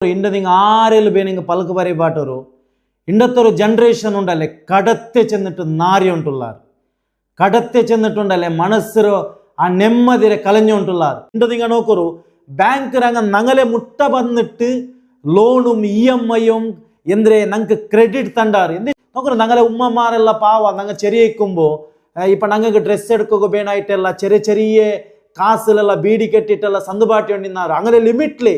ഇണ്ടതിങ് ആരെങ്കിലും പേനിങ് പലക്ക് പറയ പാട്ടൊരു ഇണ്ടത്തൊരു ജനറേഷൻ ഉണ്ടല്ലേ കടത്തെ ചെന്നിട്ട് നാരി ഉണ്ടുള്ളാർ കടത്തെ ചെന്നിട്ടുണ്ടല്ലേ മനസ്സിರೋ ಆ ನೆಮ್ಮದಿರೆ ಕಲഞ്ഞുകൊണ്ടുള്ളಾರ್ ഇണ്ടതിങ് നോക്കൊരു ಬ್ಯಾಂಕ್ ರಂಗ ನಂಗಲೆ ಮುಟ್ಟ ಬಂದಿಟ್ಟು ಲೋಣುം EMI ಎಂದ್ರೆ ನಂಗೆ ಕ್ರೆಡಿಟ್ ತಂಡಾರ್ ಎಂದೇ നോക്കൊരു ನಂಗಲೆ ഉമ്മമാരെല്ലാം പാവ ನಂಗೆ ചെറിയക്കുമ്പോൾ ഇപ്പം ഞങ്ങൾക്ക് ഡ്രസ്സ് എടുക്കുക വേണമായിട്ടെല്ലാം ചെറിയ ചെറിയ കാസിലെല്ലാം ബീഡി കെട്ടിട്ടെല്ലാം സന്തുപാട്ടി ഉണ്ടിന്നാറ് അങ്ങനെ ലിമിറ്റ്ലി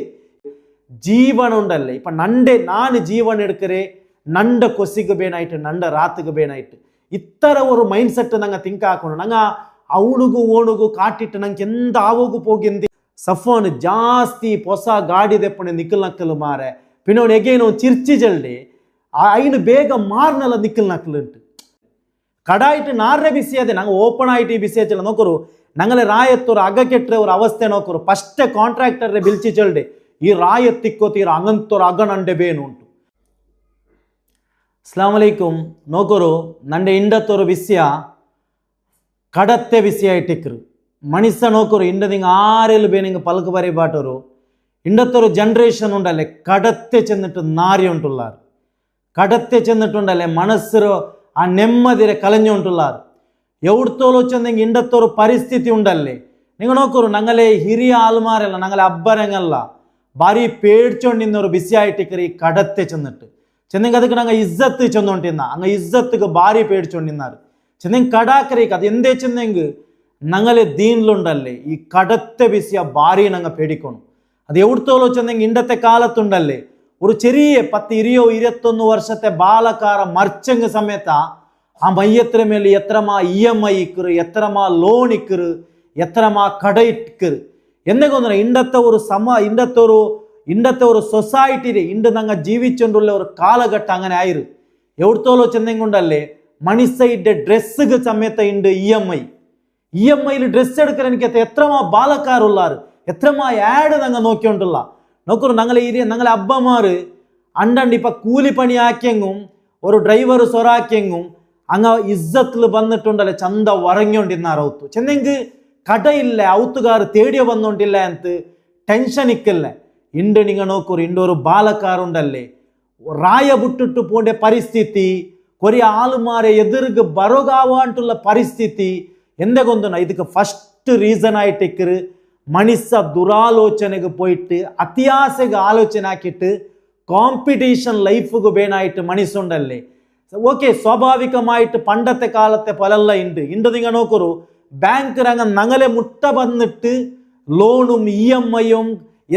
ಜೀವನ ಉಂಡಲ್ಲೇ ಇಪ್ಪ ನಂಡೆ ನಾನು ಜೀವನ ಎಡ್ಕರೆ ನಂಡ ಕೊಸಿಗೆ ಬೇನಾಯ್ತು ನಂಡ ರಾತ್ಗೆ ಬೇನಾಯ್ತು ಇತ್ತರ ಒಂದು ಮೈಂಡ್ ಸೆಟ್ ನಂಗೆ ತಿಂಕ್ ಹಾಕೊಂಡು ನಂಗೆ ಅವನಿಗೂ ಓಣಿಗೂ ಕಾಟಿಟ್ಟು ನಂಗೆ ಎಂತ ಆಗೋಗು ಹೋಗಿಂದಿ ಸಫೋನ್ ಜಾಸ್ತಿ ಹೊಸ ಗಾಡಿ ದೆಪ್ಪಣೆ ನಿಕ್ಕಲ್ ನಕ್ಕಲು ಮಾರೆ ಪಿನ್ನೋನು ಎಗೇನು ಚಿರ್ಚಿ ಜಲ್ಡಿ ಐನು ಬೇಗ ಮಾರ್ನೆಲ್ಲ ನಿಕ್ಕಲ್ ನಕ್ಕಲು ಉಂಟು ಕಡಾಯಿಟ್ಟು ನಾರ್ರೆ ಬಿಸಿ ಅದೇ ನಂಗೆ ಓಪನ್ ಆಯ್ತು ಬಿಸಿ ಹಚ್ಚಲ್ಲ ನೋಕರು ನಂಗಲೆ ರಾಯತ್ತವ್ರು ಅಗ ಕೆಟ್ಟರೆ ಅವ್ರ ಅವಸ್ಥೆ ನೋಕರು ಫಸ್ಟೇ ಕಾಂಟ್ರಾಕ್ಟರ್ರೆ ಬಿಲ್ಚಿ ಚಲ್ಡಿ ಈ ರಾಯತ್ತಿಕ್ಕೋತೀರ ಅಂಗಂತೋರು ಅಗನಂಡೆ ಬೇನು ಉಂಟು. ಅಸ್ಲಾಂ ಅಲೈಕುಂ ನೋಕರು ನಂಡೆ ಇಂಡತ್ತೋರು ವಿಷಯ ಕಡತ್ತೆ ವಿಷಯ ಇಟ್ಟಿಕ್ರು ಮಣಿಸ ನೋಕರು ಇಂಡದಿಂಗ ಆರೆಲ್ಲ ಬೇನಿಂಗ ಪಲಕ ಬರಿ ಬಾಟೋರು ಇಂಡತ್ತೋರು ಜನ್ರೇಷನ್ ಉಂಡಲ್ಲೇ ಕಡತ್ತೆ ಚೆന്നിಟ್ಟು ನಾರಿ ಉಂಟುಳ್ಳಾರ್ ಕಡತ್ತೆ ಚೆന്നിട്ടുണ്ടല്ലേ മനസ്സിರೋ ಆ ನೆಮ್ಮದಿರೆ ಕಲഞ്ഞു ಉಂಟುಳ್ಳಾರ್ ಎವ್ಡ್ತೋಲು ಚೆಂದಂಗೆ ಇಂಡತ್ತೋರು ಪರಿಸ್ಥಿತಿ ಉಂಡಲ್ಲೇ ನಿಂಗೆ ನೋಕರು ನಂಗಲೆ ಹಿರಿಯ ಆಲ್ಮಾರೆಲ್ಲ ನಂಗಲೆ ಅಬ್ಬರಂಗಲ್ಲ ಭಾರಿ പേടിച്ചോണ്ടിന്നൊരു ബിസി ആയിട്ടിക്കറി കടത്തെ ചെന്നിട്ട് ചെന്നെങ്കിൽ ಅದಕ್ಕೆ ನಂಗೆ ಇಜ್ಜತ್ತು ചെന്നോണ്ടിന്ന അങ്ങ് ഇജ്ജത്തുക്ക് ഭാരി പേടിച്ചോണ്ടിന്നാറ് ചെന്നെങ്കിൽ കടാക്കറിക്ക് അത് എന്തേ ചെന്നെങ്കിൽ ഞങ്ങളെ ദീനിലുണ്ടല്ലേ ഈ കടത്തെ ബിസിയ ഭാരി ഞങ്ങൾ പേടിക്കണം അത് എവിടുത്തോളോ ചെന്നെങ്കിൽ ഇണ്ടത്തെ കാലത്തുണ്ടല്ലേ ഒരു ചെറിയ 10-20-21 വർഷത്തെ ബാലക്കാര മർച്ചങ്ങ് സമയത്ത ആ മയ്യത്തിന് മേലെ എത്രമാ EMI ഇക്കറ് എത്രമാ ലോൺ ഇക്കറ് എത്രമാ കട ഇക്കറ് എന്തെങ്കിലും ഇണ്ടത്തെ ഒരു സൊസൈറ്റിയിൽ ഇണ്ട് ഞങ്ങൾ ജീവിച്ചുകൊണ്ടുള്ള ഒരു കാലഘട്ടം അങ്ങനെ ആയിരു എവിടത്തോളോ ചെന്നെങ്കൊണ്ടല്ലേ മണിസൈഡ് ഡ്രസ്സുക സമയത്ത് ഉണ്ട് EMIയിൽ ഡ്രസ്സ് എടുക്കാൻ എനിക്ക് എത്രമാ ബാലക്കാരുള്ളാർ എത്രമാ ആഡ് ഞങ്ങൾ നോക്കിക്കൊണ്ടുള്ള നോക്കൂ ഞങ്ങളെ അബ്ബമാർ അണ്ടണ്ട് ഇപ്പം കൂലിപ്പണി ആക്കിയെങ്കും ഒരു ഡ്രൈവർ സൊറാക്കിയെങ്കും അങ്ങ് ഇസ്സത്തിൽ വന്നിട്ടുണ്ടല്ലേ ചന്ത വറങ്ങിക്കൊണ്ടിരുന്നാറൗത്തു ചെന്നെങ്കിൽ ಕಡೆಯಿಲ್ಲ ಔತುಗಾರು ತೇಡಿಯ ಬಂದೊಂಟಿಲ್ಲ ಅಂತ ಟೆನ್ಷನ್ ಇಕ್ಕಿಲ್ಲ ಇಂಡು ನಿಂಗ ನೋಕೂರು ಇಂಡೋರು ಬಾಲಕಾರುಂಡಲ್ಲಿ ರಾಯ ಬಿಟ್ಟಿಟ್ಟು ಪೋಂಡೆ ಪರಿಸ್ಥಿತಿ ಕೊರಿಯ ಆಲುಮಾರೆ ಎದುರಿಗೆ ಬರೋಗಾವ ಅಂಟುള്ള ಪರಿಸ್ಥಿತಿ ಎಂದೆಗೊಂದು ಇದಕ್ಕೆ ಫಸ್ಟ್ ರೀಸನ್ ಆಯಿಟ್ಟಿಕ್ಕರು ಮನುಷ್ಯ ದುರಾಲೋಚನೆಗೆ പോയിട്ട് ಅತಿಯಾಸೆಗೆ ಆಲೋಚನೆ ಹಾಕಿಟ್ಟು ಕಾಂಪಿಟೇಷನ್ ಲೈಫ್ಗೆ ಬೇನಾയിട്ട് ಮನುಷ್ಯುಂಡಲ್ಲಿ ಓಕೆ ಸ್ವಾಭಾವಿಕമായിട്ട് പണ്ടത്തെ കാലത്തെ പോലെಲ್ಲ ಇಂಡು ನಿಂಗ ನೋಕೂರು ಬ್ಯಾಂಕ್ ರಂಗ ನಂಗಲೆ ಮುಟ್ಟ ಬಂದಿಟ್ಟು ಲೋಣುം EMI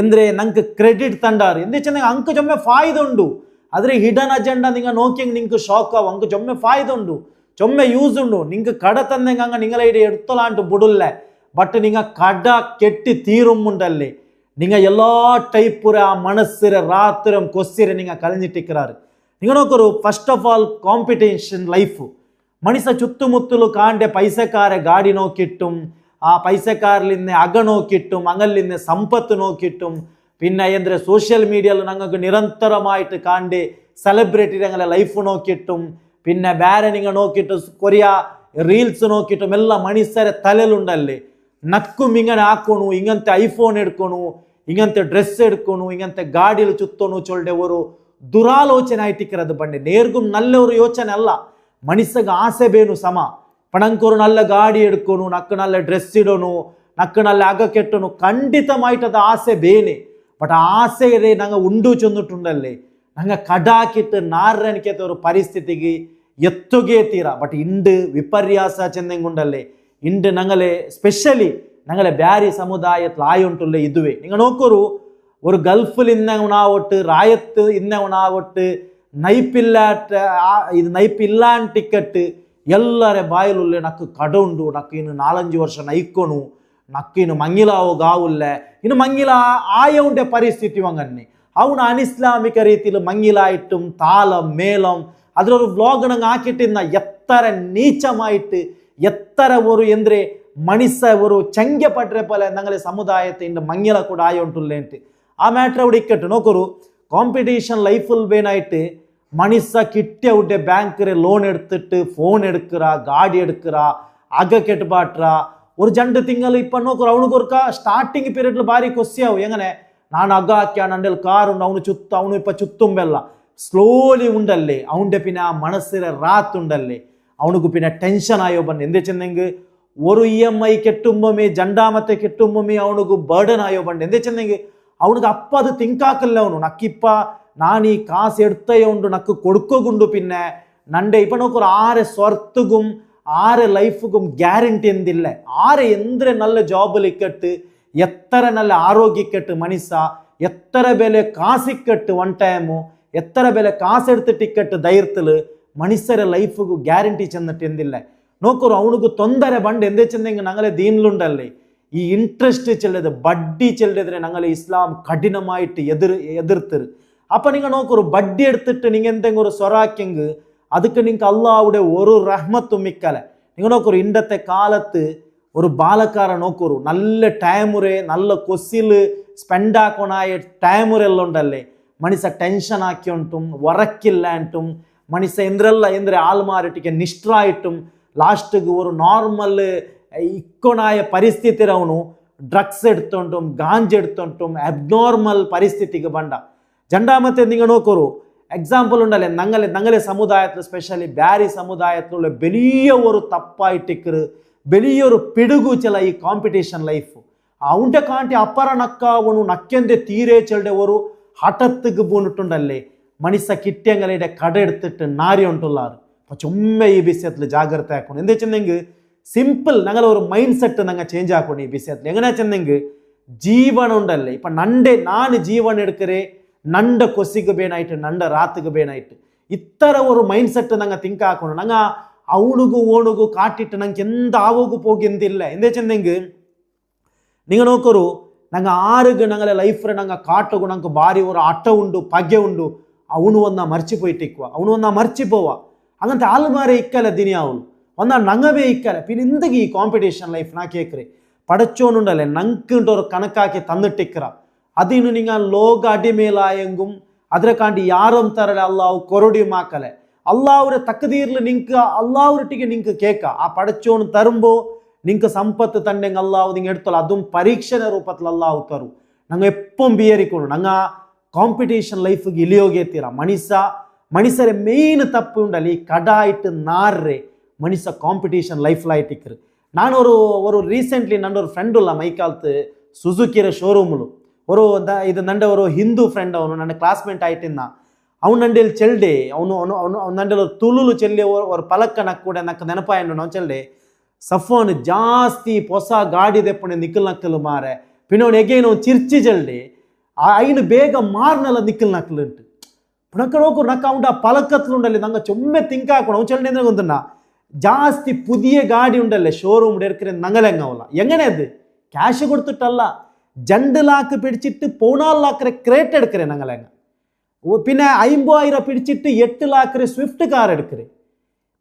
ಎಂದ್ರೆ ನಂಗೆ ಕ್ರೆಡಿಟ್ ತಂಡಾರು ಎಂದೇ ಚೆನ್ನಾಗಿ ಅಂಕ ಜೊಮ್ಮೆ ಫಾಯ್ದೆ ಉಂಡು ಆದರೆ ಹಿಡನ್ ಅಜೆಂಡಾ ನಿಂಗೆ ನೋಕಿಯಂಗೆ ನಿಂಗೆ ಶಾಕ್ ಆವು ಅಂಕ ಜೊಮ್ಮೆ ಫಾಯ್ದೆ ಉಂಡು ಜೊಮ್ಮೆ ಯೂಸ್ ಉಂಡು ನಿಂಗೆ ಕಡ ತಂದಂಗೆ ಹಂಗೆ ನಿಂಗಲ ಇಡೀ ಎಡ್ತಲಾಂಟು ಬಿಡುಲ್ಲ ಬಟ್ ನಿಂಗೆ ಕಡ ಕೆಟ್ಟಿ ತೀರುಂಬುಂಡಲ್ಲಿ ನಿಂಗೆ ಎಲ್ಲ ಟೈಪುರ ಆ ಮನಸ್ಸಿರ ರಾತ್ರಿ ಕೊಸ್ಸಿರ ನಿಂಗೆ ಕಳഞ്ഞിട്ടിಕ್கிறாರು ನಿಂಗೆ ನೋಕರು first of all competition life ಮನುಷ್ಯ ചുറ്റുമുತ್ತಲು ಕಾಂಡೆ പൈസക്കാരെ ಗಾಡಿ നോക്കിയിട്ടും ആ പൈസക്കാരിലിന്ന് അക നോക്കിയിട്ടും അങ്ങലിന്ന് സമ്പത്ത് നോക്കിയിട്ടും പിന്നെ എന്ದ್ರೆ സോഷ്യൽ മീഡിയയിൽ ഞങ്ങൾക്ക് നിരന്തരമായിട്ട് കാണ്ടി സെലിബ്രിറ്റി ഞങ്ങളെ ലൈഫ് നോക്കിയിട്ടും പിന്നെ ಬೇರೆ നിങ്ങൾ നോക്കിയിട്ട് കൊറിയ റീൽസ് നോക്കിയിട്ടും ಎಲ್ಲ ಮನುಷ್ಯರ ತಲೆಲುಂಡಲ್ಲಿ ನಕ್ಕುം ഇങ്ങനെ ആക്കണു ഇങ്ങനത്തെ ഐഫോൺ എടുക്കണു ഇങ്ങനത്തെ ഡ്രസ്സ് എടുക്കണു ഇങ്ങനത്തെ ಗಾಡಿയിൽ ചുത്തണു ചൊല്ലെ ഒരു ದುರಾಲೋಚನೆ ആയിട്ടിക്കறது ಬಂಡೆ നേർക്കും നല്ല ഒരു ಯೋಚನೆ ಅಲ್ಲ ಮನುಷ್ಯಗೆ ಆಸೆ ಬೇನು ಸಮ ಪಣಂಕೋರು ನಲ್ಲ ಗಾಡಿ ಎಡ್ಕೊನು ನಕ್ಕ ನಲ್ಲ ಡ್ರೆಸ್ ಇಡೋನು ನಕ್ಕ ನಲ್ಲ ಅಗ ಕೆಟ್ಟನು ಖಂಡಿತಮಾയിട്ടದ ಆಸೆ ಬೇನೆ ಬಟ್ ಆ ಆಸೆ ನಂಗೆ ಉಂಡು ಚೊಂದಿಟ್ಟುಂಡಲ್ಲಿ ನಂಗೆ ಕಡಾಕಿಟ್ಟು ನಾರನಿಕೆ ഒരു ಪರಿಸ್ಥಿತಿಗೆ ಎತ್ತುಗೆ ತೀರ ಬಟ್ ಇಂಡು ವಿಪರ್ಯಾಸ ಚೆಂದಂಗುಂಡಲ್ಲಿ ಇಂಡು ഞങ്ങളെ ಸ್ಪೆಷಲಿ ഞങ്ങളെ ಬ್ಯಾರಿ ಸಮುದಾಯത്തിൽ ആയുണ്ടുള്ള ഇതുവേ നിങ്ങൾ നോക്കൊരു ഒരു ഗൾഫിൽ ഇന്നവനാവട്ട് റായത്ത് ഇന്നവനാവട്ട് ನೈಪಿಲ್ಲಾಟ ಇದು ನೈಪಿಲ್ಲಾನ್ ಟಿಕೆಟ್ ಎಲ್ಲರ ಬಾಯಲುಲ್ಲೆ ನಕ್ಕು ಕಡ ಉಂಡು ನಕ್ಕು ಇನ್ನು 4-5 ವರ್ಷ ನೈಕೊನು ನಕ್ಕು ಇನ್ನು ಮಂಗಿಲಾವು ಗಾವುಲ್ಲೆ ಇನ್ನು ಮಂಗಿಲ ಆಯ ಉಂಡೆ ಪರಿಸ್ಥಿತಿ వంగన్ని ಅವನು ಅನಿಸ್ಲಾಮಿಕ ರೀತಿಯಲ್ಲಿ ಮಂಗಿಲಾಯಿಟ್ಟು ತಾಲಂ ಮೇಲಂ ಅದರೊರು ವ್ಲಾಗ್ ನಂಗೆ ಹಾಕಿಟ್ಟಿಂದ ಎತ್ತರ ನೀಚಮಾಯಿಟ್ಟು ಎತ್ತರ ஒரு ಎಂದ್ರೆ ಮನುಷ್ಯ ஒரு ಚಂಗೆ ಪಟ್ರೆ ಪಲೆ ನಂಗಲೆ ಸಮುದಾಯತೆ ಇಂದ ಮಂಗಿಲ ಕೂಡ ಆಯ ಉಂಟುಲ್ಲೆ ಅಂತ ಆ ಮ್ಯಾಟ್ರ್ അവിടെ ಇಕ್ಕಟ್ಟು ನೋಕರು ಕಾಂಪಿಟೇಷನ್ ಲೈಫಲ್ಲಿ ಬೇನಾയിട്ട് மனுஷா கிட்டே விட்டு பேங்க்ல லோன் எடுத்துட்டு ஃபோன் எடுக்கிறா ಗಾಡಿ எடுக்கிறா ಅಗ ಕೆಟ್ಟ ಬಾಟ್ರಾ ஒரு ಜಂಡು ತಿಂಗಳು ಇಪ್ಪ ನೋಕರು ಅವನಿಗೊರ್ಕ ಸ್ಟಾರ್ಟಿಂಗ್ ಪೀರಿಯಡ್ ಭಾರಿ ಕೊಸ್ಸಿಯಾವು ಹೆಂಗನೆ ನಾನು ಅಗಾಕ್ಯ ನಂಡೆಲ್ ಕಾರು ಅವನು ಅವನು ಇಪ್ಪ ಚುತ್ತುಂಬೆಲ್ಲ ಸ್ಲೋಲಿ ಉಂಡಲ್ಲೇ ಅವൻ്റെ പിന്നെ ആ മനസ്സിലെ റാത്തുണ്ടല്ലേ അവനുക്ക് പിന്നെ ടെൻഷൻ ആയോ ബണ്ട് എന്തേ ചെന്നെങ്കിൽ ഒരു EMI കെട്ടുമ്പോമേ രണ്ടാമത്തെ കെട്ടുമ്പോമേ അവനുക്ക് ബർഡൻ ആയോ ബണ്ട് എന്തേ ചെന്നെങ്കിൽ അവനുക്ക് അപ്പ അത് തിങ്കാക്കല്ല അവನು നക്കിപ്പ ನಾನು ಈ ಕಾಸು ಎಡ್ತಯ್ಯ ಉಂಡು ನಕ್ಕು ಕೊಡ್ಕೋಗುಂಡು പിന്നെ ನಂಡೆ ಇಪ್ಪ ನೋಕ್ಕೊರು ಆರೆ ಸ್ವರ್ತುಗುಂ ആരെ ലൈഫുക്കും ഗ്യാരണ്ടി എന്തില്ല ആരെ എന്തൊരു നല്ല ജോബിൽ ഇക്കട്ട് എത്ര നല്ല ആരോഗ്യക്കെട്ട് മനുഷ്യ എത്ര വില കാസിക്കെട്ട് വൺ ടൈമു എത്ര വില കാസെടുത്തിട്ട് ഇക്കട്ട് ധൈര്യത്തില് മനുഷ്യരെ ലൈഫുക്ക് ഗ്യാരണ്ടി ചെന്നിട്ട് എന്തില്ല നോക്കൊരു അവനുക്ക് ತೊಂದರೆ ಬಂದು ಎಂದೇ ಚೆಂದೆಂಗೆ ഞങ്ങളെ ദീനിലുണ്ടല്ലേ ഈ ഇൻട്രസ്റ്റ് ചെല്ലത് ബഡ്ഡി ചെല്ലതിനെ ഞങ്ങളെ ഇസ്ലാം കഠിനമായിട്ട് എതിർത്തര് അപ്പം നിങ്ങൾ നോക്കൊരു ബഡ്ഡി എടുത്തിട്ട് നിങ്ങൾ എന്തെങ്കിലും ഒരു സ്വറാക്കെങ്കിൽ ಅದಕ್ಕೆ ನಿಂಗೆ ಅಲ್ಲಾವುಡೆ ഒരു റഹ്മത്തും മിക്കല നിങ്ങൾ നോക്കൊരു ഇണ്ടത്തെ കാലത്ത് ഒരു ബാലക്കാര നോക്കൊരു നല്ല ടൈമുറേ നല്ല കൊസ്സില് സ്പെൻഡ് ആക്കണായ ടൈമുರೆಲ್ಲ ഉണ്ടല്ലേ ಮನುಷ್ಯ ಟೆನ್ಷನ್ ಹಾಕಿಯುಂಟುം ಹೊರಕ್ಕಿಲ್ಲ ಅಂಟುം ಮನುಷ್ಯ ಎಂದ್ರೆ ಆಲ್ಮಾರಿಟಿಗೆ ನಿಷ್ಠರಾಯಿಟ್ಟುം ಲಾಸ್ಟ್ಗೆ ഒരു നോർമൽ ഇക്കൊണായ ಪರಿಸ್ಥಿತಿ ಅವನು ಡ್ರಗ್ಸ್ എടുത്തുണ്ടും ഗാഞ്ച എടുത്തുണ്ടും അബ്നോർമൽ പരിസ്ഥിതിക്ക് ಬಂದ രണ്ടാമത്തെ നിങ്ങൾ നോക്കൊരു എക്സാമ്പിൾ ഉണ്ടല്ലേ ഞങ്ങളെ സമുദായത്തിൽ സ്പെഷ്യലി ബാരി സമുദായത്തിലുള്ള വലിയൊരു തപ്പായിട്ടിക്കറ് വലിയൊരു പിടുകു ചില ഈ കോമ്പറ്റീഷൻ ലൈഫ് അവൻ്റെ കാട്ടി അപ്പറ നക്കാവണു നക്കൻ്റെ തീരെ ചെളുടെ ഒരു ഹഠത്തുക്ക് പോന്നിട്ടുണ്ടല്ലേ മനുഷ്യ കിട്ടിയങ്ങളുടെ കട എടുത്തിട്ട് നാരി ഉണ്ടുള്ളാറ് അപ്പോൾ ചുമ്മ ഈ വിഷയത്തിൽ ജാഗ്രത ആക്കണം എന്താ വെച്ചെന്നെങ്കിൽ സിമ്പിൾ ഞങ്ങൾ ഒരു മൈൻഡ് സെറ്റ് ഞങ്ങൾ ചേഞ്ച് ആക്കണം ഈ വിഷയത്തിൽ എങ്ങനെയാ വെച്ചെന്നെങ്കിൽ ജീവൻ ഉണ്ടല്ലേ ഇപ്പം ನಾನು ಜೀವನ എടുക്കരേ ನಂಡ ಕೊಸಿಗೆ ಬೇನಾಯ್ತು ನಂಡ ರಾತ್ಗೆ ಬೇನಾಯ್ತು ಇತ್ತರ ಒಂದು ಮೈಂಡ್ ಸೆಟ್ ನಂಗೆ ತಿಂಕ್ ಹಾಕೊಂಡು ನಂಗೆ ಅವನಿಗೂ ಓಣಿಗೂ ಕಾಟಿಟ್ಟು ನಂಗೆ ಎಂದ ಆಗೋಗು ಹೋಗಿಂದಿಲ್ಲ ಎಂದೇ ಚೆಂದಂಗೆ നിങ്ങൾ നോക്കൊരു ನಂಗೆ ಆರುಗೆ ഞങ്ങളെ ലൈഫിൽ ನಂಗೆ ಕಾಟುಗು ನಂಗೆ ಭಾರಿ ഒരു ಅಟ್ಟ ಉಂಡು ಪಗೆ ಉಂಡು ಅವನು ಒಂದ ಮರ್ಚಿపోയിട്ടിക്കുക ಅವನು ಒಂದ ಮರ್ಚಿపోವ അങ്ങനത്തെ ആൾമാരെ ഇക്കല ദിനിയാവുള്ളൂ ഒന്നാ നങ്ങവേ ഇക്കല പിന്നെ എന്തൊക്കെ ഈ കോമ്പറ്റീഷൻ ലൈഫ് നാ കേൾക്കറേ പടച്ചോനുണ്ടല്ലേ നങ്കുണ്ട് ഒരു കണക്കാക്കി തന്നിട്ടിക്കറ അതിന് നിങ്ങൾ ലോക അടിമേലായെങ്കും അതിനെ കാണ്ടി ಯಾரும் ತರಲೆ ಅಲ್ಲಾಹು ಕೊರಡಿ ಮಾಕಲೆ ಅಲ್ಲಾಹ್ರ ತಕದೀರ್ಲು ನಿಂಕ ಅಲ್ಲಾಹ್ರೊಟ್ಟಿಗೆ ನಿಂಕ ಕೇಕ ಆ ಪಡಚೋನು ತರುಂಬೋ ನಿಂಕ ಸಂಪತ್ತು ತಂಡೆಂಗೆ ಅಲ್ಲಾಹು ನಿಂಗೆ ಎಡ್ತಲ್ಲ അതും ಪರೀಕ್ಷೆನ ರೂಪത്തിൽ ಅಲ್ಲಾಹು ತರು ನಂಗೆ ಎಪ್ಪಂ ಬಿಯರಿಕೊಂಡು ನಂಗೆ ಕಾಂಪಿಟೇಷನ್ ಲೈಫಿಗೆ ಇಳಿಯೋಗೇತೀರ ಮನುಷ್ಯರ ಮೇನ್ ತಪ್ಪು ಉಂಡಲ್ಲಿ ಕಡಾಯಿಟ್ಟು ನಾರ್ರೆ ಮನುಷ್ಯ ಕಾಂಪಿಟೇಷನ್ ಲೈಫ್ಲಾಯಿಟ್ಟಿಕ್ಕರು ನಾನು ஒரு ರೀಸೆಂಟ್ಲಿ ನನ್ನ ஒரு ಫ್ರೆಂಡ್ ಉಲ್ಲ ಮೈಕಾಲ್ತು ಸುಜುಕಿರ ಶೋರೂಮ್ಲು ಇದು ನಂಡೆ ஒரு ಹಿಂದೂ ಫ್ರೆಂಡ್ ಅವನು ನನ್ನ ಕ್ಲಾಸ್ಮೇಟ್ ಆಯ್ತಿನ್ನ ಅವನು ನಂಡೆಲ್ ಚೆಲ್ಡೆ ಅವನು ನಂಡೆಲ್ ತುಳುಲು ಚೆಲ್ಲಿ ஒரு ಪಲಕ್ಕ ನಕ್ಕೂಡೆ ನಕ್ಕ ನೆನಪಾಯಂಡು ನಾವು ಚೆಲ್ಡೆ ಸಫೋನ್ ಜಾಸ್ತಿ ಹೊಸ ಗಾಡಿ ದೆಪ್ಪಣೆ ನಿಕ್ಕಲ್ ಮಾರೆ പിന്നെ ಅವನು ಎಗೇನು ಚಿರ್ಚಿ ಚೆಲ್ಡೆ ಅಯ್ನು ಬೇಗ ಮಾರ್ನಲ್ಲ ನಿಕ್ಕಲ್ ನಕ್ಕಲುಂಟು ನಕ್ಕ ನೋಕು ನಕ್ಕ ಅವನು ಆ ಪಲಕ್ಕತ್ಲು ಉಂಡಲ್ಲಿ ನಂಗೆ ಚೊಮ್ಮೆ ತಿಂಕ ಹಾಕೊಂಡು ಅವನು ಚೆಲ್ಡೆ ಅಂದ್ರೆ ಗೊತ್ತುಂಡ ಜಾಸ್ತಿ പുതിയ ಗಾಡಿ ಉಂಡಲ್ಲೇ ಶೋರೂಮ್ എടുക്കರೆ ನಂಗಲೆಂಗವಲ್ಲ എങ്ങനെ അത് ക്യാഷ് കൊടുത്തിട്ടല്ല 2 ലാഖ് പിടിച്ചിട്ട് 4 ലാഖ് ക്രേറ്റ് എടുക്കറേ ഞങ്ങളെങ്ങ പിന്നെ 50,000 പിടിച്ചിട്ട് 8 ലാഖ് സ്വിഫ്റ്റ് കാർ എടുക്കറേ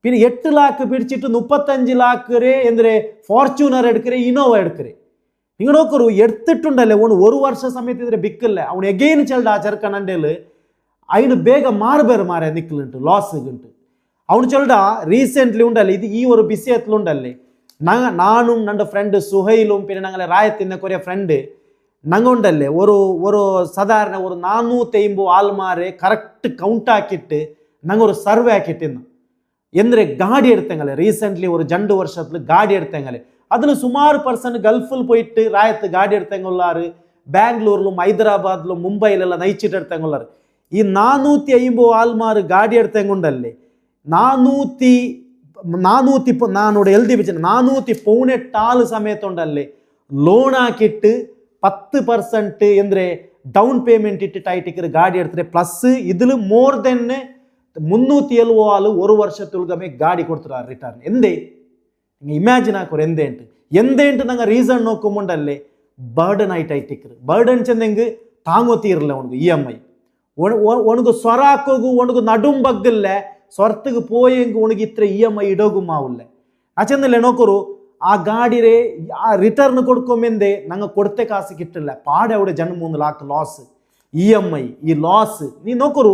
പിന്നെ 8 ലാഖ് പിടിച്ചിട്ട് 35 ലാഖ് എന്തൊരു ಫಾರ್ಚೂನರ್ എടുക്കറേ ഇന്നോവ എടുക്കറേ നിങ്ങൾ നോക്കൊരു എടുത്തിട്ടുണ്ടല്ലേ ಅವನು 1 ವರ್ಷ ಸಮಯത്ത് ಇದ್ರೆ ಬಿಕ್ಕಲ್ಲ ಅವನು ಎಗೇನ್ ಚೆಲ್ಡ ಆ ಚರ್ಕನಂಡೆಲ್ ಅಯ್ನು ಬೇಗ ಮಾರ್ಬೇರು ಮಾರೆ ನಿಕ್ಕಲುಂಟು ಲಾಸ್ಗುಂಟು ಅವನು ಚೆಲ್ಡ ರೀಸೆಂಟ್ಲಿ ಉಂಡಲ್ಲಿ ಇದು ಈ ഒരു ಬಿಸಿಯತ್ಲು ಉಂಡಲ್ಲಿ നാനും ನನ್ನ ಫ್ರೆಂಡ್ ಸುಹೈലും പിന്നെ ഞങ്ങളെ റായത്തിൻ്റെ കുറേ ഫ്രണ്ട് ഞങ്ങൾ ഉണ്ടല്ലേ ഒരു സാധാരണ ഒരു 450 ആൾമാരെ കറക്റ്റ് കൗണ്ട് ആക്കിയിട്ട് ഞങ്ങൾ ഒരു സർവേ ആക്കിയിട്ടിന്ന് ಎಂದರೆ ಗಾಡಿ എടുത്തെങ്ങളെ റീസെൻ്റ്ലി ഒരു 2 ವರ್ಷത്തിൽ ಗಾಡಿ എടുത്തെങ്ങളെ അതിൽ സുമാർ ಪರ್ಸನ್ ಗಲ್ಫಿൽ പോയിട്ട് റായത്ത് ಗಾಡಿ എടുത്തെങ്ങുള്ളാറ് ബാംഗ്ലൂരിലും ഹൈദരാബാദിലും മുംബൈയിലെല്ലാം നയിച്ചിട്ട് എടുത്തെങ്ങുള്ളാറ് ഈ 450 ആൾമാർ ಗಾಡಿ എടുത്തെങ്കുണ്ടല്ലേ 400 ನಾನೋട് ಎಲ್ದಿ വെച്ച 418 സമയത്തുണ്ടല്ലേ ಲೋನ್ ಹಾಕಿಟ್ಟು 10% ಎಂದರೆ ಡೌನ್ ಪೇಮೆಂಟ್ ಇಟ್ಟಿട്ടായിട്ടിക്കറ് ಗಾಡಿ എടുത്തിട്ട് പ്ലസ് ഇതിൽ മോർ ദെൻ 370 ആൾ 1 ವರ್ಷത്തുಳ್ಗಮೆ ಗಾಡಿ ಕೊಡ್ತಾರೆ ರಿಟರ್ನ್ ಎಂದೇ നിങ്ങൾ ഇമാജിൻ ആക്കോರು ಎಂದೇಂಟು ನಂಗೆ ರೀಸನ್ ನೋക്കുമ്പോണ്ടല്ലേ ಬರ್ಡನ್ ಆಯ್ತಾಯ್ತಿಕ್ಕರು ಬರ್ಡನ್ ಚೆಂದೆಂಗೆ ತಾಂಗೋ ತೀರಲ್ಲ ಅವನಿಗೆ EMI ಅವನಿಗೆ ಸ್ವರ ಹಾಕೋಗು ಅವನಿಗೆ ನಡುಂ ಬಗ್ಗಿಲ್ಲ ಸ್ವರ್ತಕ್ಕೆ പോയെങ്കിൽ ഉണക്ക് ഇത്ര EMI ഇടോകുമാവില്ല അച്ഛന്നല്ലേ നോക്കൊരു ആ ഗാഡിരെ ആ റിട്ടേൺ കൊടുക്കുമെന്തേ ഞങ്ങൾ കൊടുത്ത കാശ് കിട്ടില്ല പാടെ അവിടെ 2-3 ലാഖ് ലോസ് EMI ഈ ലോസ് നീ നോക്കൊരു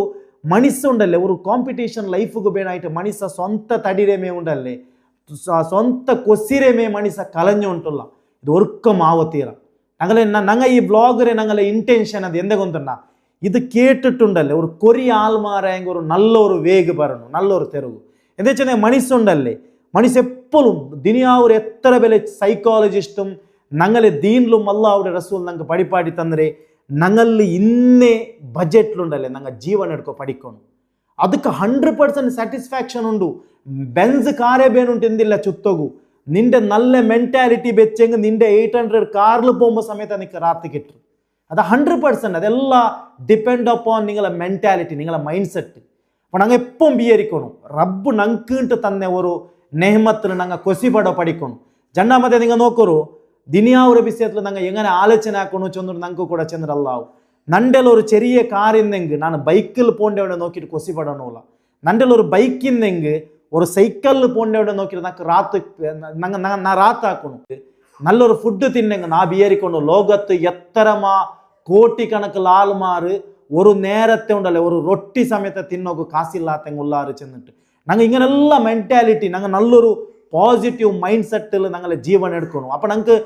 മനുഷ്യ ഉണ്ടല്ലേ ഒരു കോമ്പറ്റീഷൻ ലൈഫിಗೆ ಬೇನಾയിട്ട് ಮನುಷ್ಯ ಸ್ವಂತ ತಡಿರೇಮೇ ಉಂಡಲ್ಲೇ ಸ್ವಂತ ಕೊಸಿರೇಮೇ ಮನುಷ್ಯ ಕಲഞ്ഞു ಉಂಟಲ್ಲ ಇದು ಒರ್ಕಂ ಆವತೀರ ഞങ്ങൾ ഈ വ്ളോഗറെ ഞങ്ങളെ ഇൻറ്റൻഷൻ അത് എന്തെ കൊണ്ടുണ്ടാ ഇത് കേട്ടിട്ടുണ്ടല്ലേ ഒരു കൊറിയ ആൾമാരെങ്കിൽ ഒരു നല്ലൊരു വേഗ് പറഞ്ഞു നല്ലൊരു തെരുവ് എന്താ വെച്ചാൽ മനുഷ്യണ്ടല്ലേ മനുഷ്യ എപ്പോഴും ദിനിയാവൂർ എത്ര വില സൈക്കോളജിസ്റ്റും ഞങ്ങളെ ദീനിലും അല്ലാഹുവിന്റെ റസൂൽ ഞങ്ങൾക്ക് പഠിപ്പാടി തന്നരെ ഞങ്ങളിൽ ഇന്നേ ബഡ്ജറ്റിലുണ്ടല്ലേ ഞങ്ങൾ ജീവൻ എടുക്കോ പഠിക്കണം ಅದಕ್ಕೆ 100% ಸ್ಯಾಟಿಸ್ಫ್ಯಾಕ್ಷನ್ ಉಂಡು ಬೆನ್ಸ್ ಕಾರೇ ಬೇನುಂಟು ಎಂದಿಲ್ಲ ಚುತ್ತೋಗು ನಿಂಡೆ നല്ല ಮೆಂಟಾಲಿಟಿ ಬೆಚ್ಚೆಂಗೆ ನಿಂಡೆ 800 കാറിൽ പോകുമ്പോൾ സമയത്ത് നിനക്ക് രാത്രി കിട്ടും അത് 100% ಅದೆಲ್ಲ ഡിപ്പെൻഡ് അപ്പോൺ നിങ്ങളെ മെന്റാലിറ്റി നിങ്ങളെ മൈൻഡ് സെറ്റ് അപ്പോൾ ഞങ്ങൾ എപ്പോഴും വിചാരിക്കണം റബ്ബ് ഞങ്ങൾക്ക് തന്നെ ഒരു നെഹ്മത്തിന് ഞങ്ങൾ കൊസിപടോ പഠിക്കണം രണ്ടാമത്തെ നിങ്ങൾ നോക്കൊരു ദിനിയാവുടെ വിഷയത്തിൽ ഞങ്ങൾ എങ്ങനെ ആലോചന ആക്കണോ ചെന്നിട്ട് ഞങ്ങൾക്ക് കൂടെ ചെന്നിട്ടല്ലാവും നൻ്റെ ഒരു ചെറിയ കാറിന്നെങ്കിൽ ഞാൻ ബൈക്കിൽ പോകേണ്ടവിടെ നോക്കിയിട്ട് കൊസിപടണമില്ല നൻ്റെ ഒരു ബൈക്കിന്നെങ്കിൽ ഒരു സൈക്കിളിൽ പോകേണ്ടവിടെ നോക്കിയിട്ട് നമുക്ക് റാത്താക്കണം നല്ലൊരു ഫുഡ് തിന്നെങ്കിൽ നാ വിചാരിക്കണം ലോകത്ത് എത്രമാ കോടിക്കണക്കിൽ ആൾമാർ ഒരു നേരത്തെ ഉണ്ടല്ലേ ഒരു റൊട്ടി സമയത്ത് തിന്നോക്ക് കാശില്ലാത്തെങ്കിൽ ഉള്ളാറ് ചെന്നിട്ട് ഞങ്ങൾ ഇങ്ങനെയുള്ള മെൻറ്റാലിറ്റി ഞങ്ങൾ നല്ലൊരു പോസിറ്റീവ് മൈൻഡ് സെറ്റിൽ ഞങ്ങളെ ജീവൻ എടുക്കണം അപ്പം ഞങ്ങൾക്ക്